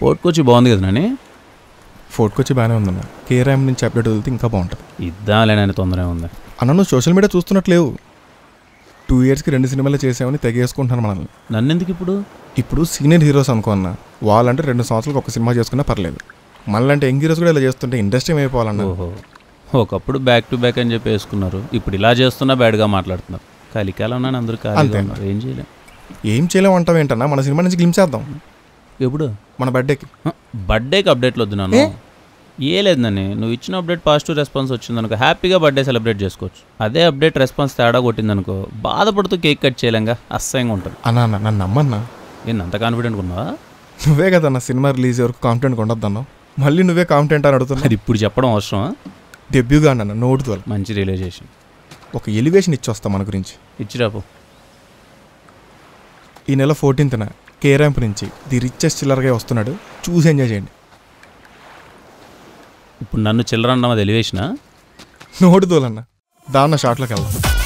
Fort కొచ్చి బాగుంది కదా Nani. Fort కొచ్చి బాగానే ఉందన్న. కేఆర్ఎం నుంచి అప్డేట్ వదిలితే ఇంకా బాగుంటుంది. ఇద్దాంలేనని తొందరగా ఉంది అన్న. నువ్వు సోషల్ మీడియా చూస్తున్నట్లేవు. 2 yearsకి 2 సినిమాలు చేసామని తెగేసుకుంటున్నాను మనల్ని. నన్నెందుకు ఇప్పుడు సీనియర్ హీరోస్ అనుకో అన్న, వాళ్ళంటే 2 సంవత్సరాలకు ఒక సినిమా చేసుకున్నా పర్లేదు. మళ్ళీ యంగ్ హీరోస్ కూడా ఇలా చేస్తుంటే ఇండస్ట్రీ అయిపోవాలన్న. ఓహో, ఒకప్పుడు బ్యాక్ టు బ్యాక్ అని చెప్పి వేసుకున్నారు, ఇప్పుడు ఇలా చేస్తున్నా బ్యాడ్గా మాట్లాడుతున్నారు. కలికాలం ఉన్నాను, అందరూ ఖాళీగా ఉన్నారు, ఏం చేయలేం. ఏం చేయలేమంటావు ఏంటన్నా? మన సినిమా నుంచి గ్లిమ్స్ చేద్దాం. ఎప్పుడు? మన బర్త్డేకి అప్డేట్లు వద్దు నాను. ఏ లేదు నన్ను, నువ్వు ఇచ్చిన అప్డేట్ పాజిటివ్ రెస్పాన్స్ వచ్చిందనుకో హ్యాపీగా బర్త్డే సెలబ్రేట్ చేసుకోవచ్చు. అదే అప్డేట్ రెస్పాన్స్ తేడా కొట్టిందనుకో బాధపడుతూ కేక్ కట్ చేయలేంగా, అసహ్యంగా ఉంటుంది. అన్నా నన్ను నమ్మన్నా. నేను అంత కాన్ఫిడెంట్గా ఉన్నావా? నువ్వే కదన్నా సినిమా రిలీజ్ వరకు కాన్ఫిడెంట్గా ఉండొద్దన్నావు. మళ్ళీ నువ్వే కాన్ఫిడెంట్ అని అడుగుతున్నావు. అది ఇప్పుడు చెప్పడం అవసరమా? డెబ్యూగా అన్న నోటుతో మంచి రియలైజేషన్, ఒక ఎలివేషన్ ఇచ్చొస్తా మన గురించి. ఇచ్చిరాపు. ఈ నెల 14th కేరాంప్ నుంచి ది రిచెస్ట్ చిల్లరగా వస్తున్నాడు, చూసి ఎంజాయ్ చేయండి. ఇప్పుడు నన్ను చిల్లర అన్నది ఎలివేషనా? నోటుతోలన్నా. దాన్న షాట్లోకి వెళ్దాం.